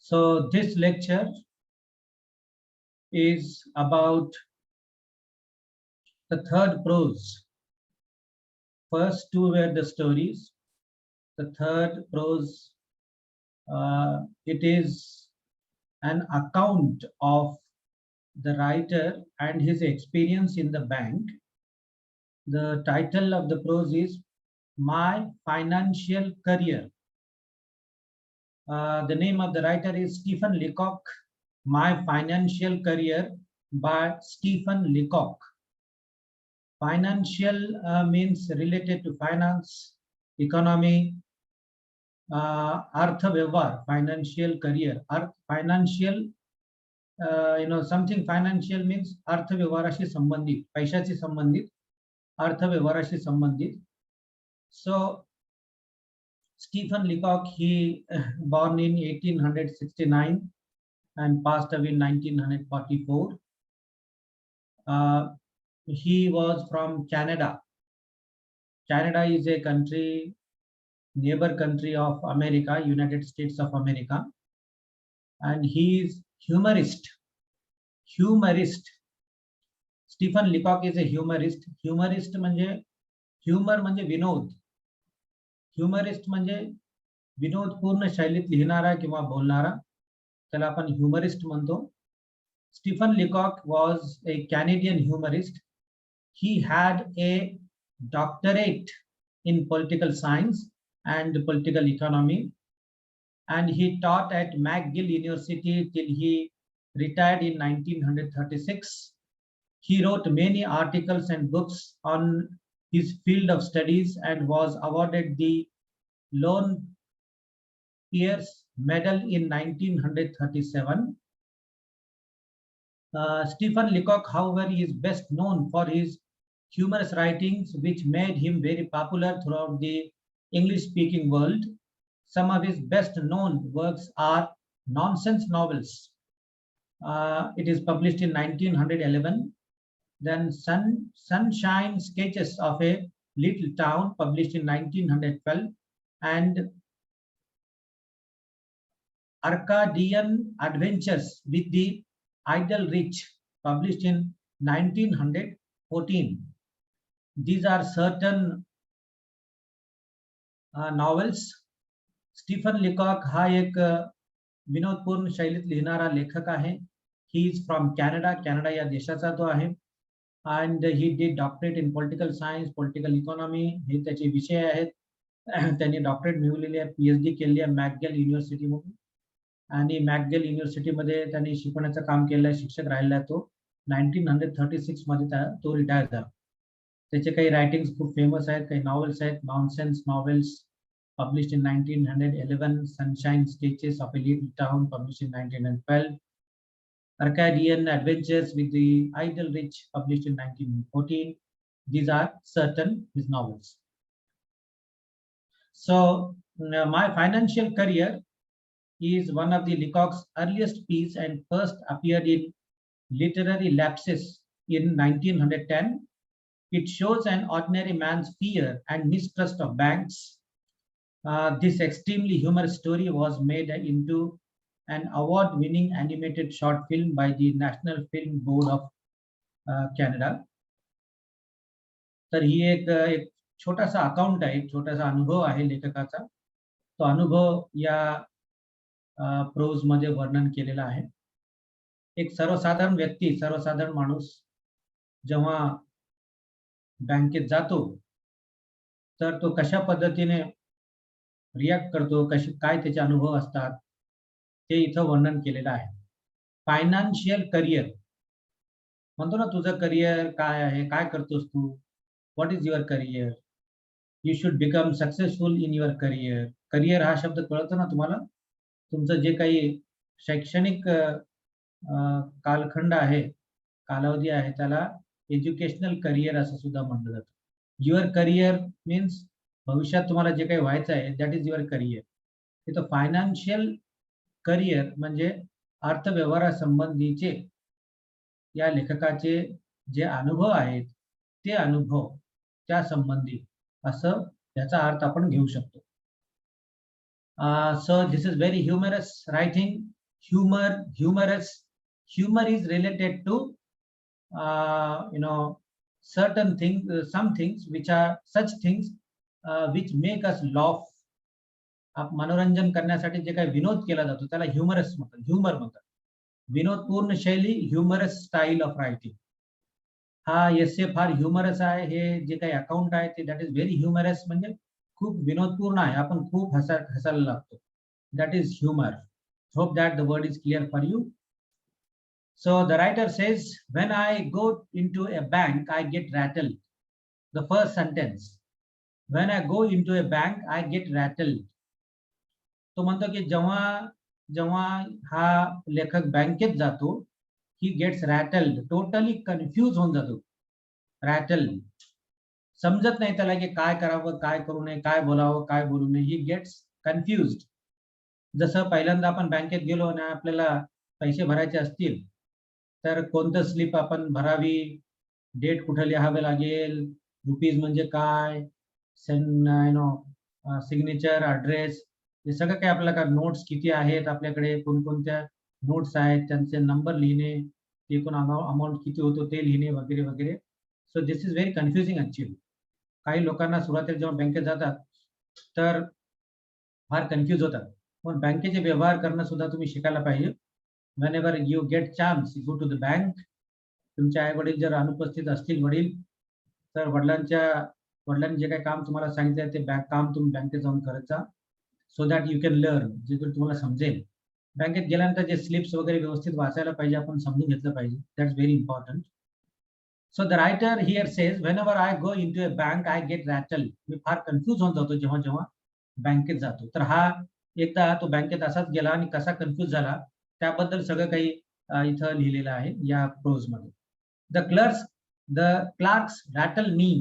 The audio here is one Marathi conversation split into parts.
So this lecture is about the third prose. First two were the stories. The third prose, it is an account of the writer and his experience in the bank. The title of the prose is My Financial Career. The name of the writer is Stephen Leacock. My Financial Career by Stephen Leacock. Financial means related to finance, economy, artha vyavhar, financial career. Financial, something financial means artha vyavharashi sambandhit, पैशाशी संबंधित, अर्थ व्यवहाराशी संबंधित. So Stephen Leacock, he born in 1869 and passed away in 1944. He was from Canada. Canada is a country, neighbor country of America, United States of America, and he is humorist. Stephen Leacock is a humorist. Humorist म्हणजे humor म्हणजे विनोद. Humorist म्हणजे विनोदपूर्ण शैलीत लिहिणारा किंवा बोलणारा, त्याला आपण humorist म्हणतो. Stephen Leacock was a Canadian humorist. He had a doctorate in political science and political economy, and he taught at McGill University till he retired in 1936. He wrote many articles and books on his field of studies and was awarded the Lone Pierce Medal in 1937. Stephen Leacock, however, is best known for his humorous writings, which made him very popular throughout the English-speaking world. Some of his best-known works are nonsense novels. It is published in 1911. Then Sunshine Sketches of a Little Town, published in 1912, and Arcadian Adventures with the Idle Rich, published in 1914. These are certain novels. Stephen Leacock हा एक विनोदपूर्ण शैलीत लिहिणारा लेखक आहे. He is from Canada. Canada या देशाचा तो आहे. And he did doctorate in political science, political economy. हे त्याचे विषय आहेत. त्यांनी डॉक्टरेट मिळवलेली आहे, PhD केली आहे मॅकगिल युनिव्हर्सिटी मध्ये, आणि मॅकगिल युनिव्हर्सिटी मध्ये त्यांनी शिकवण्याचं काम केलं आहे, शिक्षक राहिला तो. 1936 मध्ये तो रिटायर झाला. त्याचे काही रायटिंग्स खूप फेमस आहेत, काही नॉवेल्स आहेत. Nonsense novels published in 1911, Sunshine Sketches of a Little Town, published in 1912, Arcadian Adventures with the Idle Rich, published in 1914. These are certain his novels. So My Financial Career is one of the Leacock's earliest pieces and first appeared in Literary Lapses in 1910. It shows an ordinary man's fear and mistrust of banks. This extremely humorous story was made into an award-winning animated short film by the National Film Board of Canada. तर ही एक छोटासा अकाउंट आहे, एक छोटासा अनुभव आहे लेखकाचा. तो अनुभव या प्रोज मध्ये वर्णन केलेला आहे. एक सर्वसाधारण व्यक्ती, सर्वसाधारण माणूस जेव्हा बँकेत जातो तर तो कशा पद्धतीने रिॲक्ट करतो, काय त्याचे अनुभव असतात, ते इथं वर्णन केलेलं आहे. फायनान्शियल करिअर म्हणतो ना, तुझं करिअर काय आहे, काय करतोस तू, what is your career, you should become successful in your career. Career हा शब्द कळतो ना तुम्हाला. तुमचं जे काही शैक्षणिक कालखंड आहे, कालावधी आहे, त्याला एज्युकेशनल करिअर असं सुद्धा म्हटलं जातं. युअर करिअर मीन्स भविष्यात तुम्हाला जे काही व्हायचं आहे, दॅट इज युअर करिअर. तिथं फायनान्शियल करिअर म्हणजे अर्थव्यवहारासंबंधीचे या लेखकाचे जे अनुभव आहेत, ते अनुभव त्या संबंधी असं याचा अर्थ आपण घेऊ शकतो. So this is very humorous writing. humorous. Humor is related to certain things, some things which are such things which make us laugh. मनोरंजन करण्यासाठी जे काही विनोद केला जातो त्याला ह्युमरस म्हणतात, ह्युमर म्हणतात. विनोदपूर्ण शैली, ह्युमरस स्टाईल ऑफ रायटिंग. हा एसे फार ह्युमरस आहे. हे जे काही अकाउंट आहे ते दॅट इज व्हेरी ह्युमरस, म्हणजे खूप विनोदपूर्ण आहे. आपण खूप हसायला लागतो. That is humour. Hope that the word is clear for you. So the writer says, when I go into a bank, I get rattled. The first sentence, when I go into a bank, I get rattled. तो म्हणतो की जेव्हा जेव्हा हा लेखक बँकेत जातो, he gets rattled, totally confuse होऊन जातो. rattled, समजत नाही त्याला की काय करावं, काय करू नये, काय बोलावं, काय बोलू नये. he gets confused. जसं पहिल्यांदा आपण बँकेत गेलो आणि आपल्याला पैसे भरायचे असतील तर कोणतं स्लिप आपण भरावी, डेट कुठे लिहावे लागेल, रुपीज म्हणजे काय, सिग्नेचर, ॲड्रेस, हे सगळं काही आपल्याला नोट्स किती आहेत आपल्याकडे, कोणकोणत्या नोट्स आहेत, त्यांचे नंबर लिहिणे, एकूण अमाऊंट किती होतो ते लिहिणे वगैरे वगैरे. So this is very confusing actually. काही लोकांना सुरुवातीला जेव्हा बँकेत जातात तर फार कन्फ्यूज होतात. पण बँकेचे व्यवहार करणं सुद्धा तुम्ही शिकायला पाहिजे. whenever you get chance, you go to the bank. तुमचे आई वडील जर अनुपस्थित असतील वडील, तर वडिलांनी जे काही काम तुम्हाला सांगितलं ते काम तुम्ही बँकेत जाऊन करत जा, so that you can learn, जे तुम्हाला समजेल. बँकेत गेल्यानंतर जे स्लिप्स वगैरे व्यवस्थित वाचायला पाहिजे, आपण समजून घेतलं पाहिजे. That's very important. So the writer here says, whenever I go into a bank, I get rattled. मी फार कन्फ्यूज होऊन जातो जेव्हा जेव्हा बँकेत जातो. तर हा एकदा तो बँकेत असाच गेला आणि कसा कन्फ्यूज झाला त्याबद्दल सगळं काही इथं लिहिलेलं आहे या प्रोज मध्ये. The clerks rattle me,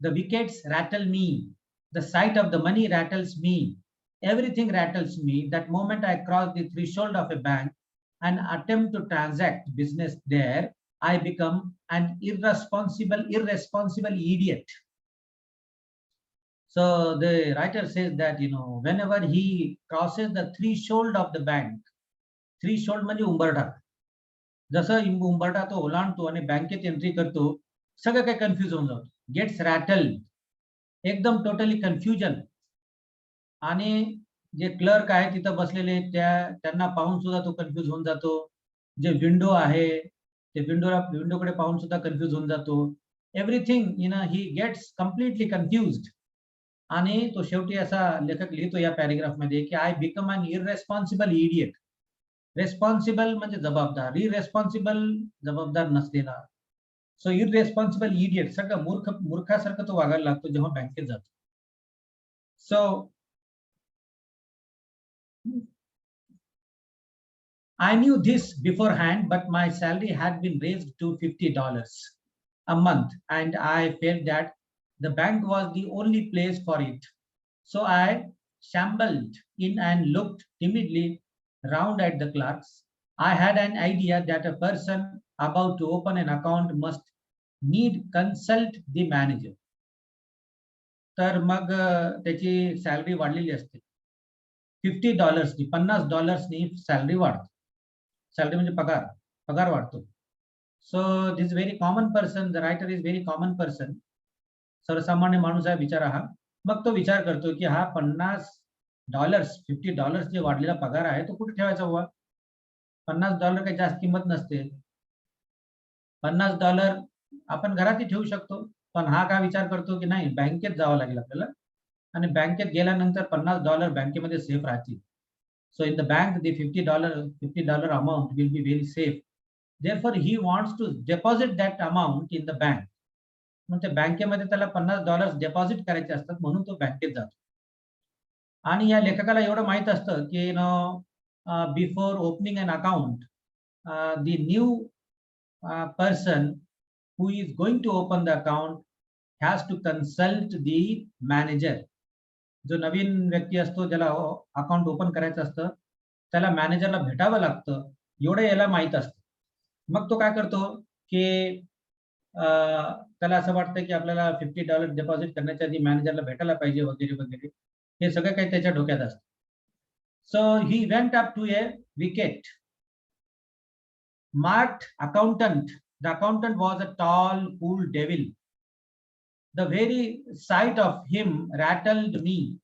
the wickets rattle me, the sight of the money rattles me, everything rattles me. That moment I cross the threshold of a bank and attempt to transact business there, I become an irresponsible idiot. So the writer says that whenever he crosses the threshold of the bank, threshold म्हणजे उंबरठा, जसं उंबरठा तो ओलांडतो आणि बँकेत एंट्री करतो, सगळं काही कन्फ्यूज होऊन जातो. गेट्स रॅटल्ड, एकदम टोटली कन्फ्युजन. आणि जे क्लर्क आहे तिथं बसलेले त्यांना पाहून सुद्धा तो कन्फ्यूज होऊन जातो. जे विंडो आहे ते विंडोकडे पाहून सुद्धा कन्फ्यूज होऊन जातो. Everything he gets completely confused. आणि तो शेवटी असा लेखक लिहितो या पॅरेग्राफ मध्ये की I become an irresponsible idiot. Responsible म्हणजे जबाबदार, इररेस्पॉन्सिबल जबाबदार नसलेला. सो इररेस्पॉन्सिबल इडियट, सगळं मूर्खासारखं तो वागायला लागतो जेव्हा बँकेत जातो. So I knew this beforehand, but my salary had been raised to $50 a month, and I felt that the bank was the only place for it. So I shambled in and looked timidly round at the clerks. I had an idea that a person about to open an account must need consult the manager. तर मग त्याची सॅलरी वाढलेली असते. $50, $50 सॅलरी वाढते. सॅलरी म्हणजे पगार वाढतो. So this very common person, the writer is very common person. सर्वसामान्य माणूस आहे बिचारा हा. मग तो विचार करतो की हा $50 जे वाढलेला पगार आहे तो कुठे ठेवायचा बाबा. $50 काही जास्त किंमत नसते. $50 आपण घरातही ठेवू शकतो. पण हा काय विचार करतो की नाही, बँकेत जावं लागेल आपल्याला, आणि बँकेत गेल्यानंतर $50 बँकेमध्ये सेफ राहतील. So in the bank, the $50 amount will be very safe. Therefore, he wants to deposit that amount in the bank. मग त्या बँकेमध्ये त्याला $50 डेपॉझिट करायचे असतात, म्हणून तो बँकेत जातो. आणि या लेखकाला एवढं माहित असतं की before opening an account, the new person who is going to open the account has to consult the manager. जो नवीन व्यक्ती असतो ज्याला अकाउंट ओपन करायचं असतं त्याला मॅनेजरला भेटावं लागतं, एवढं याला माहित असतं. मग तो काय करतो की त्याला असं वाटतं की आपल्याला $50 डेपॉझिट करण्याच्या आधी मॅनेजरला भेटायला पाहिजे वगैरे वगैरे. हे सगळं काही त्याच्या डोक्यात असतं. So he went up to a wicket, marked accountant. The accountant was a tall, cool devil. The very sight of him rattled me.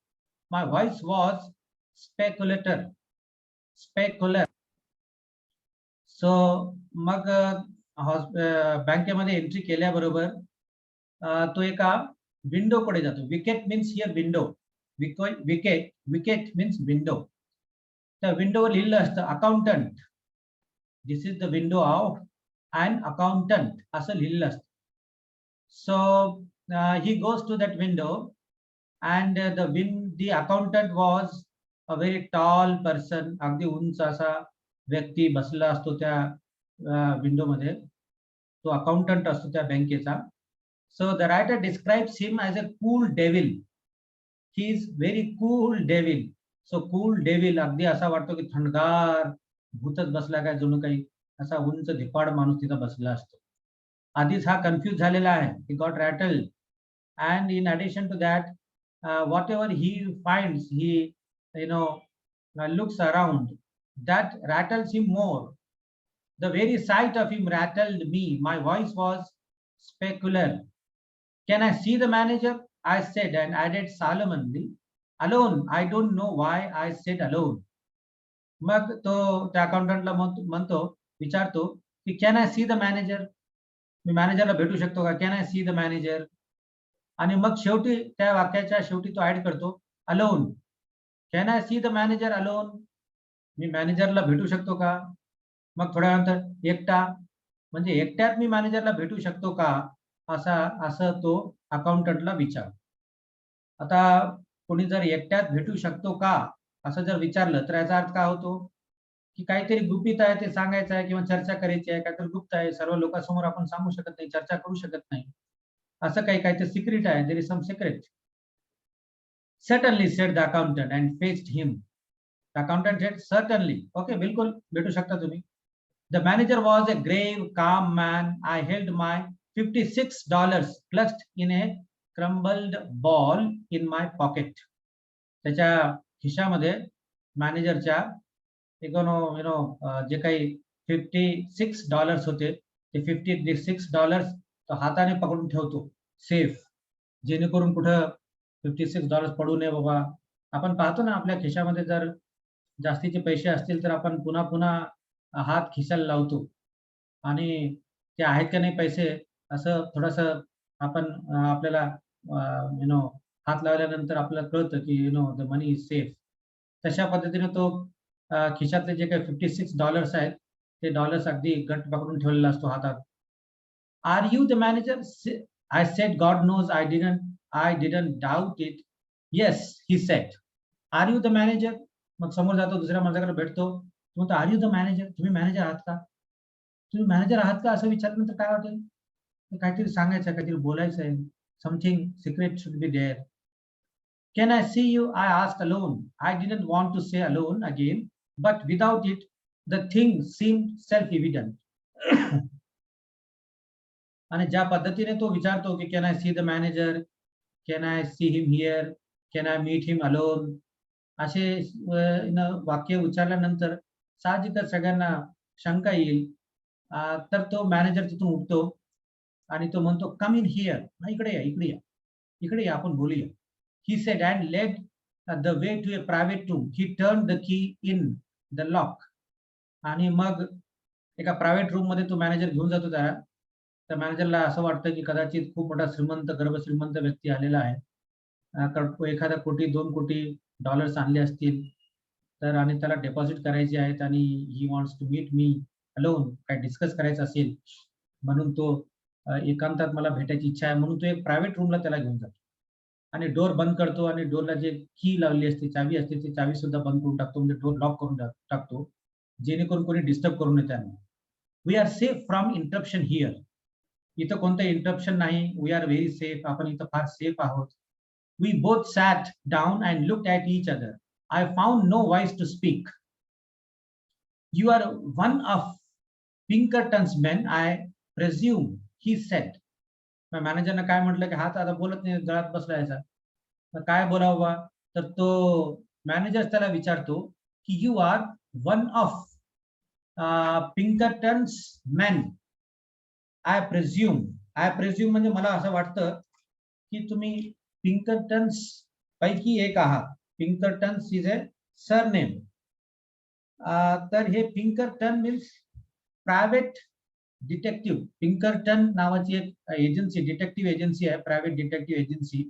My voice was speculator, specular. So मग बँकेमध्ये एंट्री केल्याबरोबर तो एका विंडोकडे जातो. Wicket means here window. Wicket wicket means window. त्या विंडोवर लिहिलं असतं accountant. This is the window of and accountant असं लिहिलं असतं. So he goes to that window and the accountant was a very tall person. अगदी उंच असा व्यक्ती बसला असतो त्या विंडोमध्ये. तो अकाउंटंट असतो त्या बँकेचा. So the writer describes him as a cool devil. He is very cool devil. So cool devil अगदी असा वाटतो की थंडगार भूतच बसला काय जणू काही असा उंच धिप्पाड माणूस तिथं बसला असतो. आधीच हा कन्फ्यूज झालेला आहे. He got rattled and in addition to that whatever he finds he looks around, that rattles him more. The very sight of him rattled me. My voice was specular. Can I see the manager? I said and added solemnly, alone. I don't know why I said alone. मग तो त्या अकाउंटंटला म्हणतो, विचारतो की can I see the manager? मी मॅनेजरला भेटू शकतो का? Can I see the manager? आणि मग शेवटी त्या वाक्याच्या शेवटी तो ऍड करतो alone. Can I see the manager alone? मी मॅनेजरला भेटू शकतो का? मग थोड्या नंतर एकटा, म्हणजे एकट्यात मी मॅनेजरला भेटू शकतो का असं तो अकाउंटंटला विचार. आता कोणी जर एकट्यात भेटू शकतो का असं जर विचारलं तर याचा अर्थ काय होतो की काहीतरी गुपित आहे ते सांगायचं आहे किंवा चर्चा करायची आहे, काहीतरी गुप्त आहे, सर्व लोकांसमोर आपण सांगू शकत नाही, चर्चा करू शकत नाही, असं काहीतरी सिक्रेट आहे. There is some secret. Certainly, said the accountant and faced him. The accountant said, certainly. Okay, बिलकुल भेटू शकता तुम्ही. The manager was a grave, calm man. I held my $56 clutched in a crumbled ball in my pocket. त्याच्या खिशामध्ये मॅनेजरच्या जे काही $56 होते ते $56 तो हाताने पकडून ठेवतो सेफ, जेणेकरून कुठं $56 पडू नये बाबा. आपण पाहतो ना आपल्या खिशामध्ये जर जास्तीचे पैसे असतील तर आपण पुन्हा पुन्हा हात खिशाला लावतो आणि ते आहेत का नाही पैसे असं थोडंसं आपण आपल्याला हात लावल्यानंतर आपल्याला कळतं की द मनी इज सेफ. तशा पद्धतीने तो खिशातले जे काही $56 आहेत ते डॉलर्स अगदी गट पकडून ठेवलेला असतो हातात. Are you the manager? I said, God knows I didn't doubt it. Yes, he said. Are you the manager? मग समोर जातो, दुसऱ्या माणसाकडे भेटतो, म्हणतो आर यू द मॅनेजर? तुम्ही मॅनेजर आहात का? तुम्ही मॅनेजर आहात का असं विचारल्यानंतर काय वाटेल? काहीतरी सांगायचं, काहीतरी बोलायचं आहे. Something secret should be there. Can I see you? I asked alone. I didn't want to say alone again, but without it, the thing seemed self-evident. आणि ज्या पद्धतीने तो विचारतो की can I see the manager, can I see him here, can I meet him alone, असे वाक्य उच्चारल्यानंतर साहजिकच सगळ्यांना शंका येईल. तर तो मॅनेजर तिथून उठतो आणि तो म्हणतो कम इन हिअर. इकडे या, इकडे या, इकडे या, आपण बोलूया. He said and led the way to a private room. He turn the key in the lock. आणि मग एका प्रायव्हेट रूम मध्ये तो मॅनेजर घेऊन जातो त्याला. त्या मॅनेजरला असं वाटतं की कदाचित खूप मोठा श्रीमंत, गर्भश्रीमंत व्यक्ती आलेला आहे. एखादा कोटी, 2 कोटी डॉलर्स आणले असतील तर, आणि त्याला डिपॉझिट करायचे आहेत आणि he wants to meet me alone. काय डिस्कस करायचं असेल म्हणून तो एकांतात मला भेटायची इच्छा आहे म्हणून तो एक प्रायव्हेट रूमला त्याला घेऊन जातो आणि डोर बंद करतो आणि डोरला जे की लावली असते, चावी असते, ती चावी सुद्धा बंद करून टाकतो, म्हणजे डोर लॉक करून टाकतो जेणेकरून कोणी डिस्टर्ब करू नये त्यांना. We are safe from interruption here. इथं कोणतं इंटरप्शन नाही. We are very safe. आपण इथं फार सेफ आहोत. We both sat down and looked at each other. I found no voice to speak. You are one of Pinkerton's men, I presume, he said. मग मॅनेजरने काय म्हटलं की हात आता बोलत नाही, गळात बसला याचा. काय बोलावं? तर तो मॅनेजर त्याला विचारतो की you are one of Pinkerton's man. I presume म्हणजे मला असं वाटतं की तुम्ही पिंकरटन्स पैकी एक आहात. पिंकरटन्स इज ए सरनेम. तर हे पिंकरटन मीन्स प्रायव्हेट डिटेक्टिव्ह. पिंकरटन नावाची एक एजन्सी, डिटेक्टिव्ह एजन्सी आहे, प्रायव्हेट डिटेक्टिव्ह एजन्सी.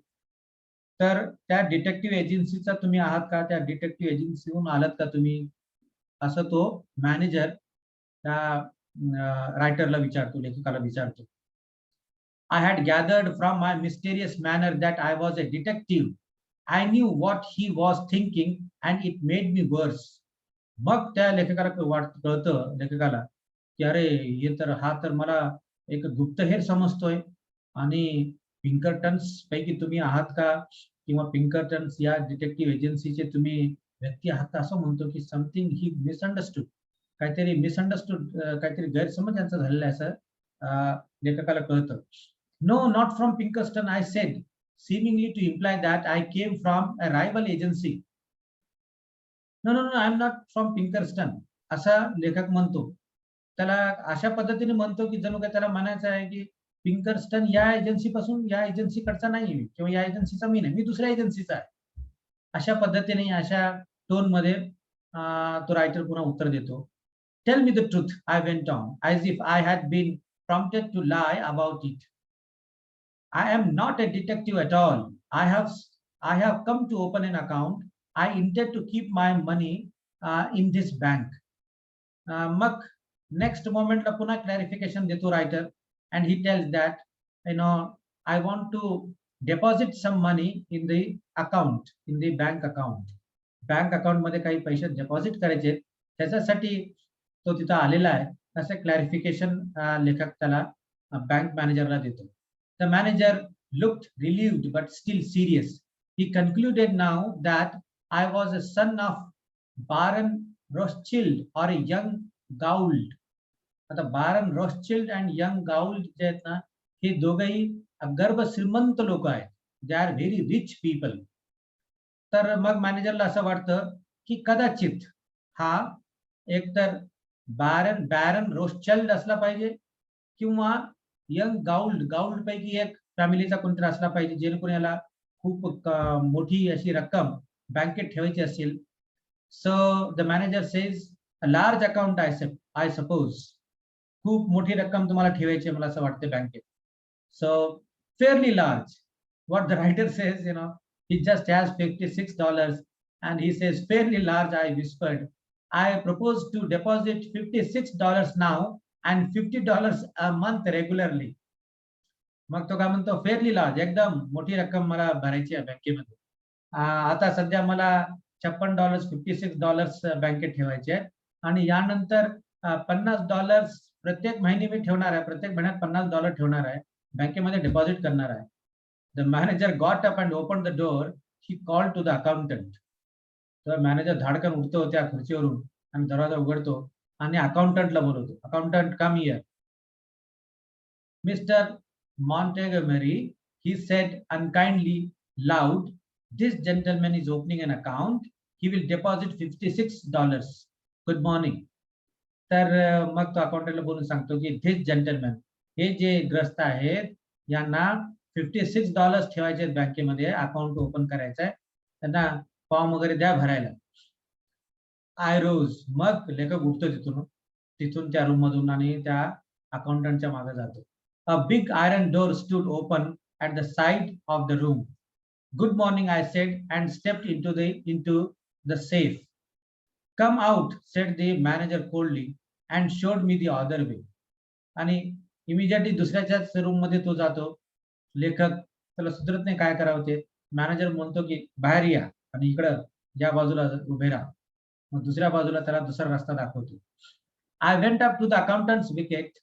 तर त्या डिटेक्टिव्ह एजन्सीचा तुम्ही आहात का? त्या डिटेक्टिव्ह एजन्सीहून आलात का तुम्ही? असं तो मॅनेजर त्या रायटरला विचारतो, लेखकाला विचारतो. I had gathered from my mysterious manner that I was a detective. I knew what he was thinking and it made me worse. मग त्या लेखकाला कळतं लेखकाला की अरे हा तर मला एक गुप्तहेर समजतोय. आणि पिंकरटन्स पैकी तुम्ही आहात का, किंवा पिंकरटन्स या डिटेक्टिव्ह एजन्सीचे तुम्ही व्यक्ती आहात का, असं म्हणतो की समथिंग ही मिसअंडरस्टूड. काहीतरी गैरसमज यांचा झालेला आहे असं लेखकाला कळतं. No, not from Pinkerton, I said, seemingly to imply that I came from a rival agency. No, I'm not from Pinkerton, असा लेखक म्हणतो. त्याला अशा पद्धतीने म्हणतो की जणू काय त्याला म्हणायचं आहे की पिंकरस्टन या एजन्सीपासून, या एजन्सीकडचा नाही किंवा या एजन्सीचा मी नाही, मी दुसऱ्या एजन्सीचा आहे. अशा पद्धतीने, अशा टोन मध्ये तो रायटर पुन्हा उत्तर देतो. Tell me the truth, I went on, as if I had been prompted to lie about it. I am not a detective at all. I have come to open an account. I intend to keep my money in this bank. मग next moment ला पुन्हा clarification देतो writer, and he tells that I want to deposit some money in the account, in the bank account. Bank account मध्ये काही पैसे डिपॉझिट करायचे, त्याच्यासाठी तो तिथं आलेला आहे. असं क्लॅरिफिकेशन लेखक त्याला बँक मॅनेजरला देतो. The manager looked relieved but still serious. He concluded now that I was a son of Baron Rothschild or a young Gould. आता बारन रॉथशिल्ड and young Gould जे आहेत ना, हे दोघंही गर्भ श्रीमंत लोक आहेत. They are very rich people. तर मग मॅनेजरला असं वाटतं की कदाचित हा एकतर बॅरन रोथशिल्ड असला पाहिजे किंवा यंग गाउल्ड पैकी एक फॅमिलीचा कोणतरी असला पाहिजे, जेणेकरून याला खूप मोठी अशी रक्कम बँकेत ठेवायची असेल. So the manager says a large account I suppose. खूप मोठी रक्कम तुम्हाला ठेवायची आहे मला असं वाटतं बँकेत. So fairly large. What the writer says, he just has $56, and he says fairly large. I whispered, I propose to deposit $56 now and $50 a month regularly. मग तो काय म्हणतो, फेअरली लार्ज, एकदम मोठी रक्कम मला भरायची आहे बँकेमध्ये. आता सध्या मला $56, $56 बँकेत ठेवायचे आहेत आणि यानंतर $50 प्रत्येक महिने मी ठेवणार आहे, प्रत्येक महिन्यात $50 ठेवणार आहे, बँकेमध्ये डिपॉझिट करणार आहे. The manager got up and opened the door. He called to the accountant. तर मॅनेजर धाडकन उठतो त्या खुर्चीवरून आणि दरवाजा उघडतो आणि अकाउंटंटला बोलवतो. Accountant, come here. Mr. Montgomery, he said unkindly loud, this gentleman is opening an account. He will deposit $56. Good morning. तर मग तो अकाउंटंटला बोलून सांगतो की this gentleman, हे जे ग्रस्त आहेत यांना $56 ठेवायचे आहेत बँकेमध्ये, अकाउंट ओपन करायचं आहे, त्यांना फॉर्म वगैरे द्या भरायला. आय रोज. मग लेखक उठतो तिथून त्या रूम मधून आणि त्या अकाउंटंटच्या मागे जातो. A big iron door stood open at the side of the room. Good morning, I said and stepped into the safe. Come out, said the manager coldly and showed me the other way. आणि इमिजिएटली दुसऱ्याच्याच रूम मध्ये तो जातो. लेखक त्याला सुधरत नाही काय करावं ते. मॅनेजर म्हणतो की बाहेर या आणि इकडं ज्या बाजूला उभे राहा. मग दुसऱ्या बाजूला त्याला दुसरा रस्ता दाखवतो. I went up to the accountant's wicket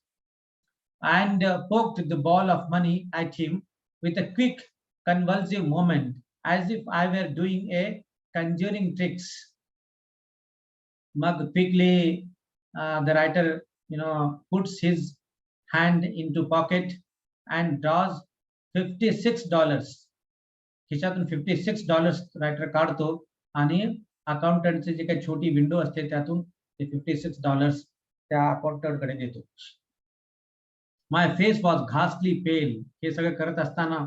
and poked the ball of money at him with a quick convulsive movement as if I were doing a conjuring tricks. Mug quickly the writer puts his hand into pocket and draws $56. खिशातून $56 रायटर काढतो आणि अकाउंटंटचे जे काही छोटी विंडो असते त्यातून ते $56 त्या अकाउंटंटकडे देतो. माय फेस वॉज घास्टली पेल. हे सगळं करत असताना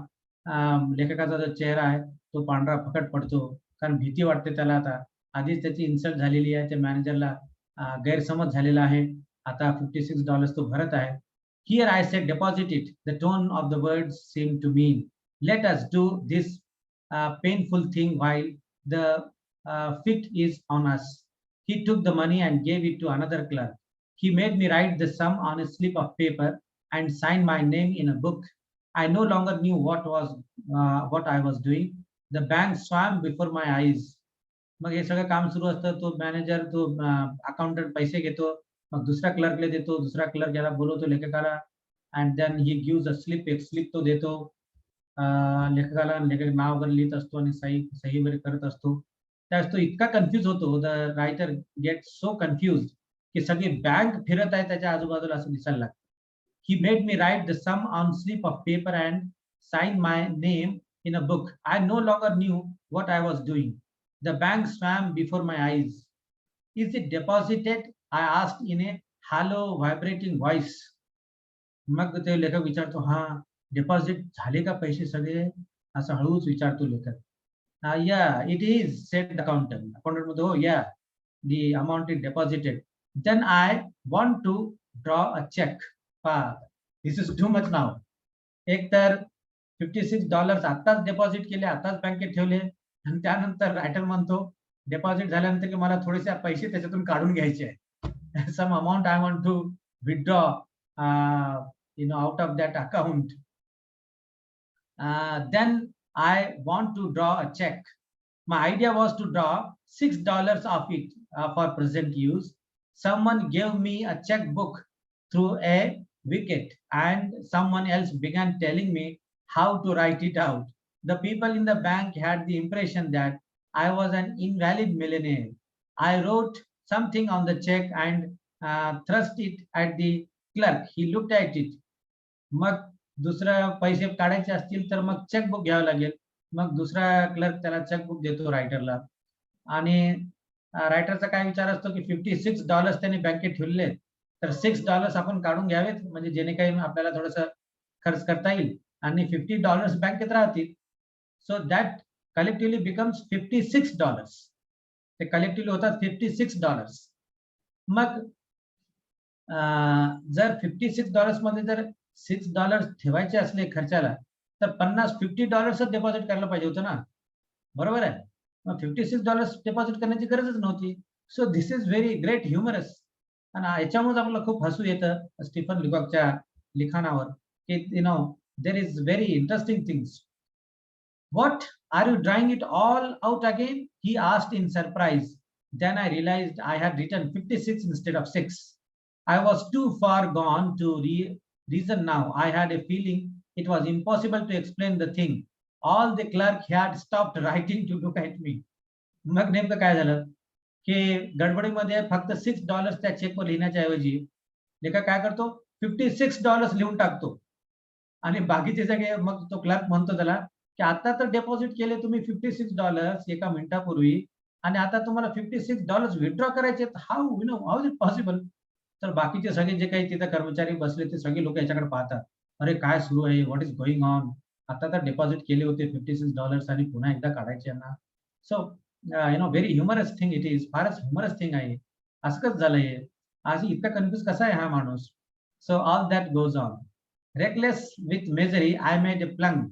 लेखकाचा जो चेहरा आहे तो पांढरा फकट पडतो, कारण भीती वाटते त्याला. आता आधीच त्याची इन्सल्ट झालेली आहे, त्या मॅनेजरला गैरसमज झालेला आहे. आता $56 तो भरत आहे. Here I said deposit it. The tone of the words seemed to mean, let us do this painful thing while the fit is on us. He took the money and gave it to another clerk. He made me write the sum on a slip of paper and sign my name in a book. I no longer knew what I was doing. The bank swam before my eyes. मग हे सगळं काम सुरू असतं. तो मॅनेजर, तो अकाउंटंट पैसे घेतो, मग दुसऱ्या क्लर्कला देतो, दुसरा क्लर्क याला बोलवतो लेखकाला, and then he gives a slip. एक स्लिप तो देतो लेखकाला. लेखक नाव वगैरे लिहित असतो आणि सही वगैरे करत असतो. त्यावेळेस तो इतका कन्फ्यूज होतो, the writer get so confuse, की सगळी बँक फिरत आहे त्याच्या आजूबाजूला असं दिसायला लागतं. He made me write the sum on slip of paper and sign my name in a book. I no longer knew what I was doing. The bank swam before my eyes. Is it deposited? I asked in a hollow, vibrating voice. मग ते लेखक विचारतो, हा डिपॉझिट झाले का पैसे सगळे, असं हळूच विचारतो लेखक. Yeah, it is, said the accountant. Accountant म्हणतो, हो, yeah, the amount is deposited. Then I want to draw a check. This is too much now. एक तर $56 आत्ताच डिपॉझिट केले, आत्ताच बँकेत ठेवले, आणि त्यानंतर रायटर म्हणतो डिपॉझिट झाल्यानंतर की मला थोडेसे पैसे त्याच्यातून काढून घ्यायचे आहे. Some amount I want to withdraw out of that account. Then I want to draw a check. My idea was to draw $6 of it for present use. Someone gave me a checkbook through a wicket, and someone else began telling me how to write it out. The people in the bank had the impression that I was an invalid millionaire. I wrote something on the check and thrust it at the clerk. He looked at it. मग दुसरा पैसे काढायचे असतील तर मग चेकबुक घ्यावं लागेल. मग दुसरा क्लर्क त्याला चेकबुक देतो रायटरला, आणि रायटरचा काय विचार असतो की $56 त्यांनी बँकेत ठेवले, तर $6 आपण काढून घ्यावेत, म्हणजे जेणे काही आपल्याला थोडस खर्च करता येईल, आणि $50 बँकेत राहतील. So that collectively becomes $56. ते कलेक्टिव्हली होतात $56. मग जर $56 मध्ये जर $6 ठेवायचे असले खर्चाला, तर $50 डिपॉझिट करायला पाहिजे होतं ना, बरोबर आहे. मग $56 डिपॉझिट करण्याची गरजच नव्हती. So this is very great humorous, आणि याच्यामुळे आपल्याला खूप हसू येतं स्टीफन लिकॉकच्या लिखाणावर, की there is very interesting things. What, are you drawing it all out again? He asked in surprise. Then I realized I had written 56 instead of 6. I was too far gone to reason now. I had a feeling it was impossible to explain the thing. All the clerk had stopped writing to look at me. मग नेमकं काय झालं की गडबडीमध्ये फक्त $6 त्या चेकवर लिहिण्याच्या ऐवजी लेखक काय करतो, $56 लिहून टाकतो, आणि बाकीचे सगळे, मग तो क्लर्क म्हणतो त्याला की आता तर डिपॉझिट केले तुम्ही $56 एका मिनिटापूर्वी, आणि आता तुम्हाला $56 विथड्रॉ करायचे, हाऊ इज इट पॉसिबल. तर बाकीचे सगळे जे काही तिथे कर्मचारी बसले ते सगळे लोक याच्याकडे पाहतात, अरे काय सुरू आहे, व्हॉट इज गोइंग ऑन, आता तर डिपॉझिट केले होते $56 आणि पुन्हा एकदा काढायचे यांना. So very humorous thing it is. फारच ह्युमरस थिंग आहे. असं कसं झालंय, आज इतका कन्फ्युज कसा आहे हा माणूस. So all that goes on. Reckless with मेजरी I made a plunge.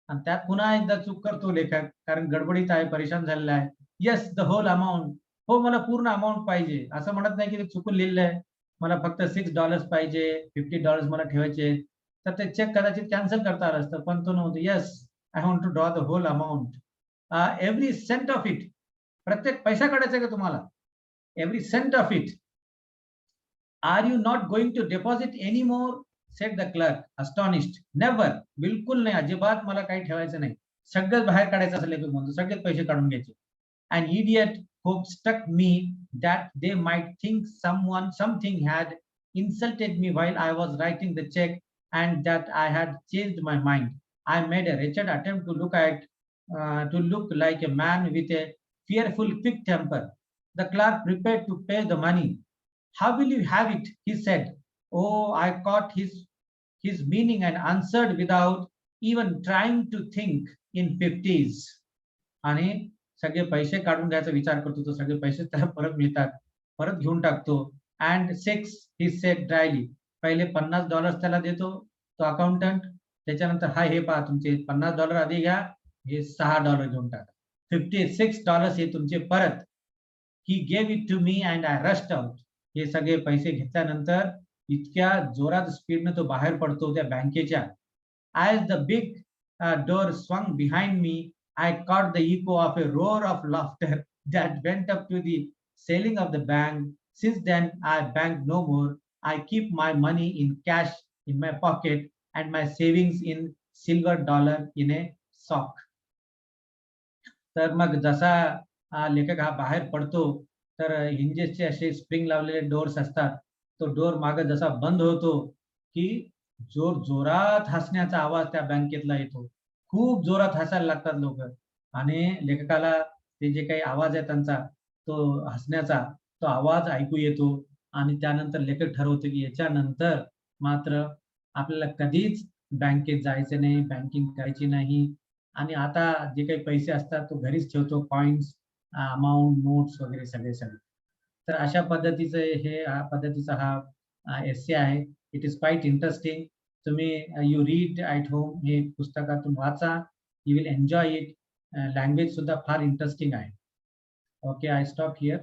आणि त्यात पुन्हा एकदा चूक करतो लेखक, कारण गडबडीत आहे, परेशान झालेला आहे. Yes, the whole amount. हो, मला पूर्ण अमाऊंट पाहिजे, असं म्हणत नाही की ते चुकून लिहिलं आहे, मला फक्त $6 पाहिजे, $50 मला ठेवायचे, तर ते चेक कदाचित कॅन्सल करता आलं असतं, पण तो नव्हतं. Yes, I want to draw the whole amount, every cent of it. प्रत्येक पैसा काढायचा का तुम्हाला? Every cent of it. Are you not going to deposit any more, said the clerk astonished. Never, बिलकुल नाही, अजिबात मला काही ठेवायचं नाही, सगळं बाहेर काढायचं असं लेखक म्हणतो, सगळेच पैसे काढून घ्यायचे. An idiot hope struck me that they might think something had insulted me while I was writing the check, and that I had changed my mind. I made a wretched attempt to look like a man with a fearful, quick temper. The clerk prepared to pay the money. How will you have it? He said. Oh, I caught his meaning and answered without even trying to think in 50s. आणि सगळे पैसे काढून घ्यायचा विचार करतो तो, सगळे पैसे त्याला परत मिळतात, परत घेऊन टाकतो. And 6 he said dryly. पहिले $50 त्याला देतो तो अकाउंटंट, त्याच्यानंतर हा हे पहा तुमचे $50 आधी घ्या, हे $6 घेऊन टाका, $56 हे तुमचे परत. He gave it to me and I rushed out. हे सगळे पैसे घेतल्यानंतर इतक्या जोरात स्पीडने तो बाहेर पडतो त्या बँकेच्या. As the big door swung behind me, I caught the echo of a roar of laughter that went up to the ceiling of the bank. Since then, I bank no more. I keep my money in cash in my pocket and my savings in silver dollar in a sock. तर मग जसा लेखक हा बाहेर पडतो, तर हिंजेसचे असे स्प्रिंग लावलेले डोर्स असतात. तो डोर मागे जसा बंद होतो, की जोरात हसण्याचा आवाज त्या बँकेतला येतो. खूप जोरात हसायला लागतात लोक, आणि लेखकाला ते जे काही आवाज आहे त्यांचा, तो हसण्याचा तो आवाज ऐकू येतो. आणि त्यानंतर लेखक ठरवतो की याच्यानंतर मात्र आपल्याला कधीच बँकेत जायचं नाही, बँकिंग करायची नाही, आणि आता जे काही पैसे असतात तो घरीच ठेवतो, कॉइन्स, अमाउंट, नोट्स वगैरे सगळे. तर अशा पद्धतीचा हा एस्से आहे. It is quite interesting. तुम्ही यू रीड ॲट होम, हे पुस्तकातून वाचा, you will enjoy it. Language सुद्धा फार इंटरेस्टिंग आहे. Okay, I stop here.